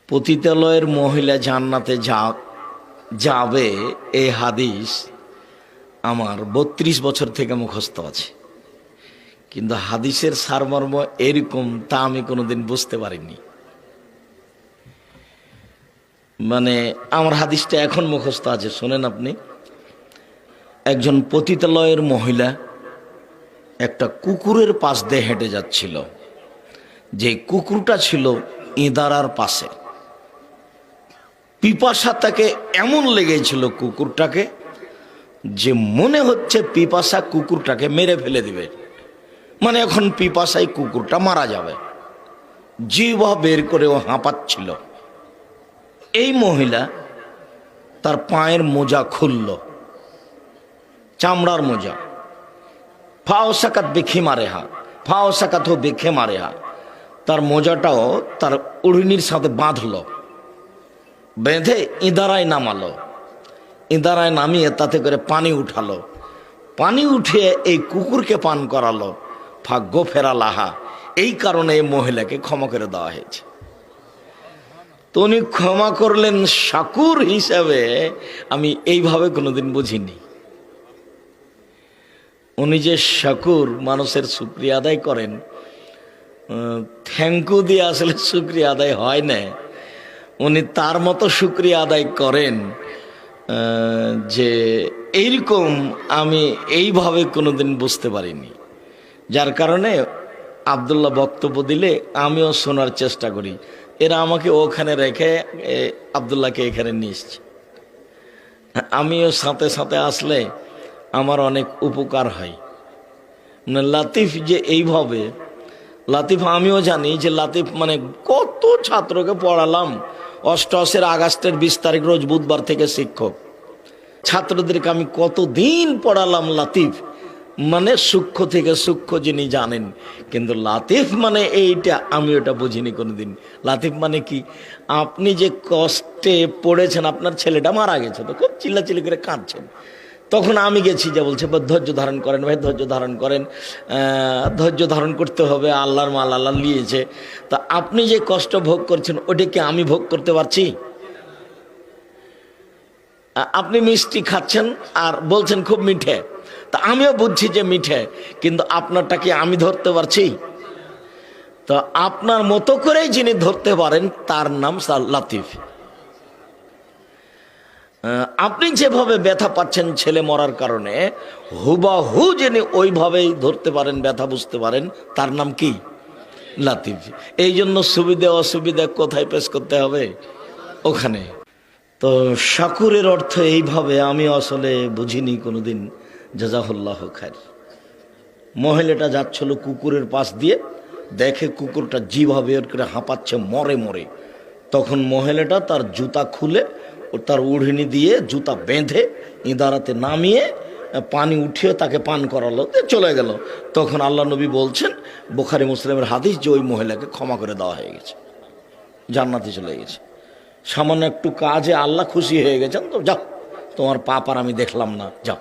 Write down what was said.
পতিতালয়ের মহিলা জান্নাতে যাবে এই হাদিস আমার ৩২ বছর থেকে মুখস্থ আছে, কিন্তু হাদিসের সারমর্ম এরকম তা আমি কোনোদিন বুঝতে পারিনি। মানে আমার হাদিসটা এখন মুখস্থ আছে, শোনেন আপনি। একজন পতিতালয়ের মহিলা একটা কুকুরের পাশ দিয়ে হেঁটে যাচ্ছিল, যে কুকুরটা ছিল ইঁদারার পাশে। পিপাসা তাকে এমন লেগেছিল কুকুরটাকে যে মনে হচ্ছে পিপাসা কুকুরটাকে মেরে ফেলে দিবে, মানে এখন পিপাসায় কুকুরটা মারা যাবে, জিহ্বা বের করে ও হাঁপাচ্ছিল। এই মহিলা তার পায়ের মোজা খুলল, চামড়ার মোজা। ফাও সাকাত বেখে মারে হা, ফাও সাকাত হো বেখে মারে হা। তার মোজাটাও তার ওড়নির সাথে বাঁধলো, বেঁধে ইঁদারায় নামালো। ইঁদারায় নামিয়ে তাতে করে পানি উঠালো, পানি উঠিয়ে এই কুকুরকে পান করালো। ভাগ্য ফেরা লাহা, এই কারণে এই মহিলাকে ক্ষমা করে দেওয়া হয়েছে। তো উনি ক্ষমা করলেন শাকুর হিসাবে, আমি এইভাবে কোনোদিন বুঝিনি। উনি যে শাকুর, মানুষের শুকরিয়া আদায় করেন, থ্যাংক ইউ দিয়ে আসলে শুকরিয়া আদায় হয় না। উনি তার মতো শুকরিয়া আদায় করেন যে এইরকম আমি এইভাবে কোনোদিন বুঝতে পারিনি। যার কারণে আব্দুল্লাহ বক্তব্য দিলে আমিও শোনার চেষ্টা করি। এরা আমাকে ওখানে রেখে আব্দুল্লাহকে এখানে নিয়ে এসছে। আমিও সাথে সাথে আসলে আমার অনেক উপকার হয়। মানে লাতিফ যে এইভাবে, লাতিফ আমিও জানি যে লাতিফ মানে কত ছাত্রকে পড়ালাম। অষ্টআশির আগস্টের 20 তারিখ রোজ বুধবার থেকে শিক্ষক, ছাত্রদেরকে আমি কতদিন পড়ালাম লাতিফ, মানে সূক্ষ্ম থেকে সূক্ষ্ম যিনি জানেন। কিন্তু লাতিফ মানে এইটা আমি ওটা বুঝিনি কোনোদিন। লাতিফ মানে কি, আপনি যে কষ্টে পড়েছেন, আপনার ছেলেটা মারা গেছে, তো খুব চিল্লাচিল্লি করে কাঁদছেন, তখন আমি গেছি যে বলছে ধৈর্য ধারণ করেন ভাই, ধৈর্য ধারণ করেন, ধৈর্য ধারণ করতে হবে, আল্লাহর মাল আল্লাহ নিয়েছে। তা আপনি যে কষ্ট ভোগ করছেন ওটা কি আমি ভোগ করতে পারছি? আপনি মিষ্টি খাচ্ছেন আর বলছেন খুব মিঠে, তা আমিও বুঝছি যে মিঠে, কিন্তু আপনারটা কি আমি ধরতে পারছি? তো আপনার মতো করেই যিনি ধরতে পারেন তার নাম লাতিফ। আপনি যেভাবে ব্যথা পাচ্ছেন ছেলে মরার কারণে, হুবাহু যিনি ওইভাবেই ধরতে পারেন, ব্যথা বুঝতে পারেন, তার নাম কি? লাতিফ। এই জন্য সুবিধা অসুবিধা কোথায় পেশ করতে হবে? ওখানে। তো শাকুরের অর্থ এইভাবে আমি আসলে বুঝিনি কোনোদিন। জাযাহুল্লাহ খায়র। মহিলাটা যাচ্ছিল কুকুরের পাশ দিয়ে, দেখে কুকুরটা জিহ্বা বের করে হাঁপাচ্ছে মরে মরে। তখন মহিলাটা তার জুতা খুলে তার উড়নি দিয়ে জুতা বেঁধে ইঁদারাতে নামিয়ে পানি উঠিয়ে তাকে পান করালো, চলে গেল। তখন আল্লাহ নবী বলছেন, বুখারী মুসলিমের হাদিস, যে ওই মহিলাকে ক্ষমা করে দেওয়া হয়ে গেছে, জান্নাতে চলে গেছে। সামান্য একটু কাজে আল্লাহ খুশি হয়ে গেছেন, তো যাও, তোমার পাপ আর আমি দেখলাম না, যাও।